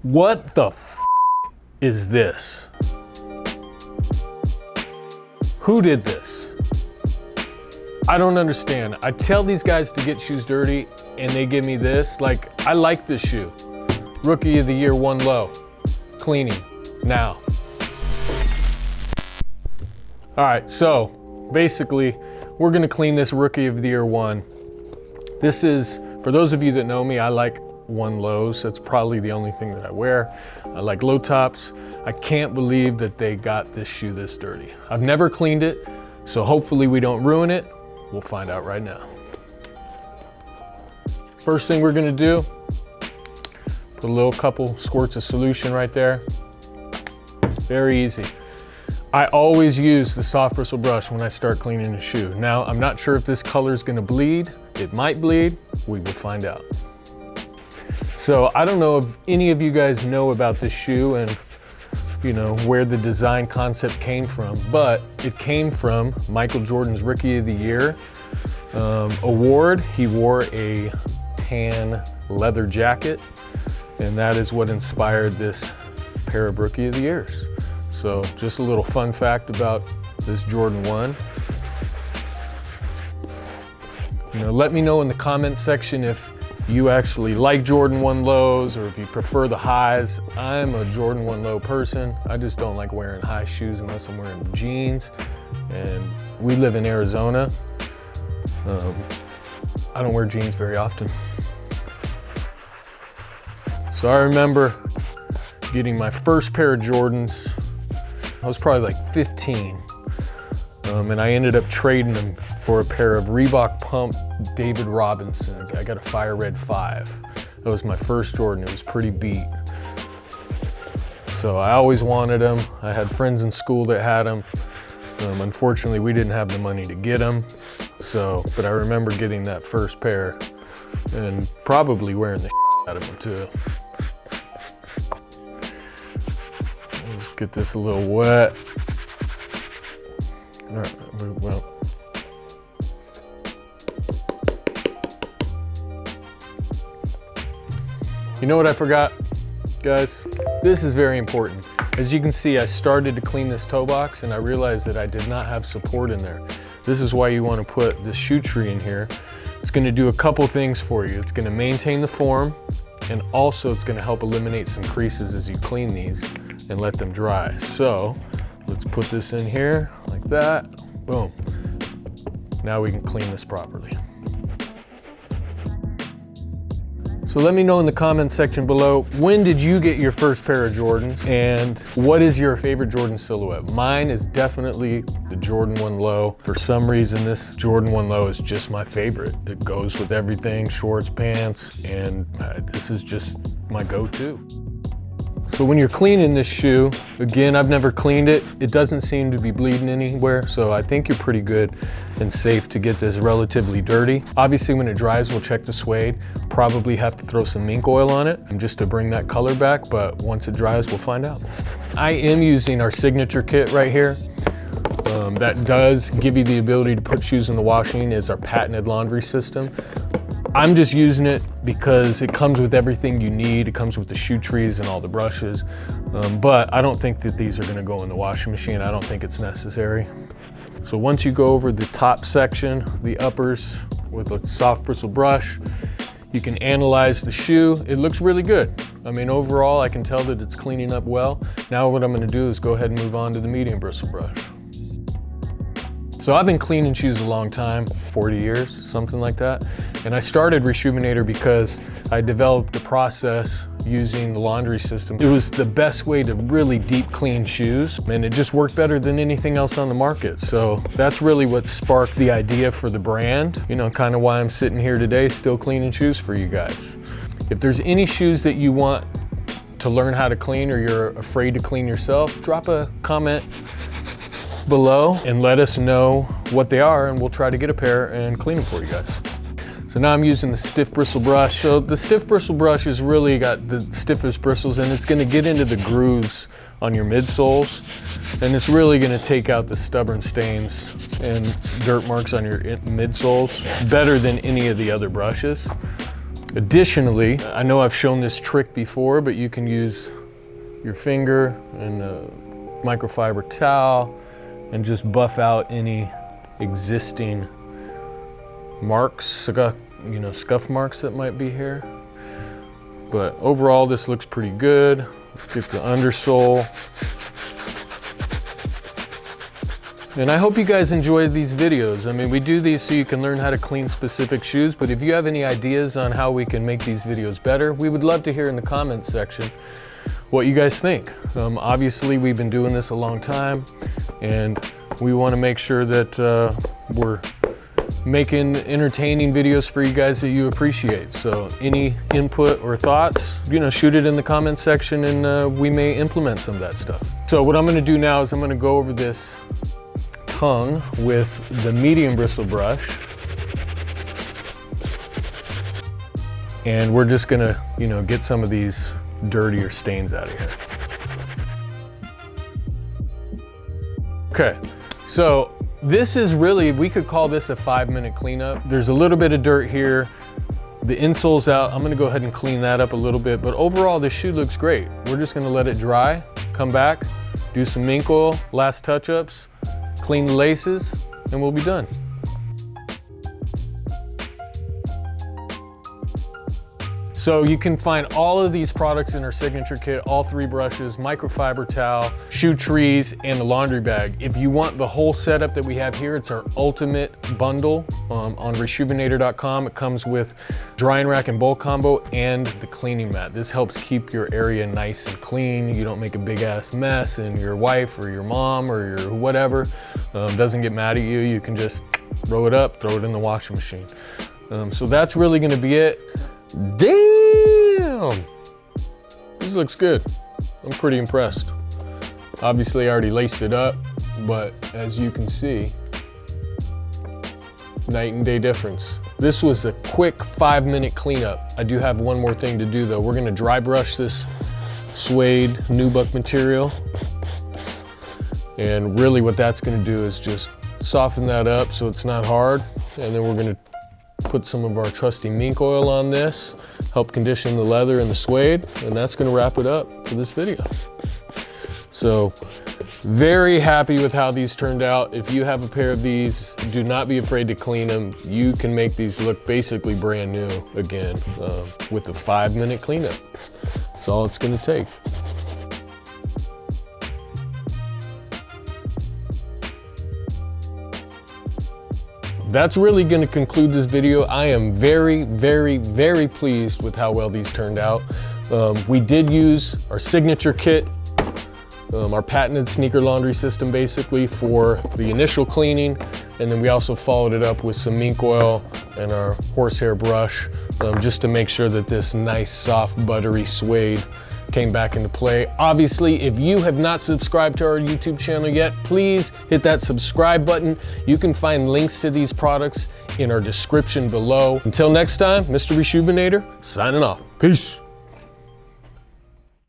What the is this? Who did this? I don't understand. I tell these guys to get shoes dirty and they give me this. Like, I like this shoe. Rookie of the Year, one Low. Cleaning, now. All right, so basically, we're gonna clean this Rookie of the Year one. This is, for those of you that know me, I like one Lows. That's probably the only thing that I wear. I like low tops. I can't believe that they got this shoe this dirty. I've never cleaned it, so hopefully we don't ruin it. We'll find out right now. First thing we're gonna do, put a little couple squirts of solution right there. Very easy. I always use the soft bristle brush when I start cleaning a shoe. Now, I'm not sure if this color is gonna bleed. It might bleed, we will find out. So I don't know if any of you guys know about this shoe and you know where the design concept came from, but it came from Michael Jordan's Rookie of the Year award. He wore a tan leather jacket, and that is what inspired this pair of Rookie of the Years. So just a little fun fact about this Jordan 1. You know, let me know in the comments section if you actually like Jordan 1 Lows or if you prefer the highs. I'm a Jordan 1 Low person. I just don't like wearing high shoes unless I'm wearing jeans. And we live in Arizona. I don't wear jeans very often. So I remember getting my first pair of Jordans. I was probably like 15. And I ended up trading them for a pair of Reebok Pump David Robinsons. I got a Fire Red 5. That was my first Jordan. It was pretty beat. So I always wanted them. I had friends in school that had them. Unfortunately, we didn't have the money to get them. But I remember getting that first pair and probably wearing the out of them too. Let's get this a little wet. All right, well. You know what I forgot, guys? This is very important. As you can see, I started to clean this toe box and I realized that I did not have support in there. This is why you want to put this shoe tree in here. It's going to do a couple things for you. It's going to maintain the form, and also it's going to help eliminate some creases as you clean these and let them dry. So let's put this in here like that. Boom. Now we can clean this properly. So let me know in the comments section below, when did you get your first pair of Jordans and what is your favorite Jordan silhouette? Mine is definitely the Jordan 1 Low. For some reason, this Jordan 1 Low is just my favorite. It goes with everything, shorts, pants, and this is just my go-to. So when you're cleaning this shoe, again, I've never cleaned it. It doesn't seem to be bleeding anywhere, so I think you're pretty good and safe to get this relatively dirty. Obviously, when it dries, we'll check the suede. Probably have to throw some mink oil on it just to bring that color back, but once it dries, we'll find out. I am using our signature kit right here. That does give you the ability to put shoes in the washing. It's our patented laundry system. I'm just using it because it comes with everything you need. It comes with the shoe trees and all the brushes. But I don't think that these are gonna go in the washing machine. I don't think it's necessary. So once you go over the top section, the uppers with a soft bristle brush, you can analyze the shoe. It looks really good. I mean, overall, I can tell that it's cleaning up well. Now what I'm gonna do is go ahead and move on to the medium bristle brush. So I've been cleaning shoes a long time, 40 years, something like that. And I started Reshoevn8r because I developed a process using the laundry system. It was the best way to really deep clean shoes, and it just worked better than anything else on the market. So that's really what sparked the idea for the brand. You know, kind of why I'm sitting here today, still cleaning shoes for you guys. If there's any shoes that you want to learn how to clean or you're afraid to clean yourself, drop a comment below and let us know what they are, and we'll try to get a pair and clean them for you guys. So now I'm using the stiff bristle brush. So the stiff bristle brush has really got the stiffest bristles, and it's gonna get into the grooves on your midsoles, and it's really gonna take out the stubborn stains and dirt marks on your midsoles better than any of the other brushes. Additionally, I know I've shown this trick before, but you can use your finger and a microfiber towel and just buff out any existing marks, scuff marks that might be here. But overall, this looks pretty good. Let's get the undersole. And I hope you guys enjoy these videos. I mean, we do these so you can learn how to clean specific shoes, but if you have any ideas on how we can make these videos better, we would love to hear in the comments section what you guys think. Obviously, we've been doing this a long time, and we want to make sure that we're making entertaining videos for you guys that you appreciate. So any input or thoughts, shoot it in the comments section, and we may implement some of that stuff. So what I'm going to do now is I'm going to go over this tongue with the medium bristle brush, and we're just gonna get some of these dirtier stains out of here. Okay, so this is really, we could call this a 5-minute cleanup. There's a little bit of dirt here, the insole's out. I'm gonna go ahead and clean that up a little bit, but overall this shoe looks great. We're just gonna let it dry, come back, do some mink oil, last touch-ups, clean the laces, and we'll be done. So you can find all of these products in our signature kit, all 3 brushes, microfiber towel, shoe trees, and the laundry bag. If you want the whole setup that we have here, it's our ultimate bundle on Reshoevn8r.com. It comes with drying rack and bowl combo and the cleaning mat. This helps keep your area nice and clean. You don't make a big ass mess, and your wife or your mom or your whatever doesn't get mad at you. You can just roll it up, throw it in the washing machine. So that's really gonna be it. Damn! This looks good. I'm pretty impressed. Obviously, I already laced it up, but as you can see, night and day difference. This was a quick 5-minute cleanup. I do have one more thing to do though. We're gonna dry brush this suede nubuck material. And really what that's gonna do is just soften that up so it's not hard. And then we're gonna put some of our trusty mink oil on this, help condition the leather and the suede, and that's gonna wrap it up for this video. So, very happy with how these turned out. If you have a pair of these, do not be afraid to clean them. You can make these look basically brand new again with a 5-minute cleanup. That's all it's gonna take. That's really going to conclude this video. I am very, very, very pleased with how well these turned out. We did use our signature kit, our patented sneaker laundry system basically for the initial cleaning, and then we also followed it up with some mink oil and our horsehair brush just to make sure that this nice, soft, buttery suede came back into play. Obviously, if you have not subscribed to our YouTube channel yet, please hit that subscribe button. You can find links to these products in our description below. Until next time, Mr. Reshoevn8r signing off. Peace.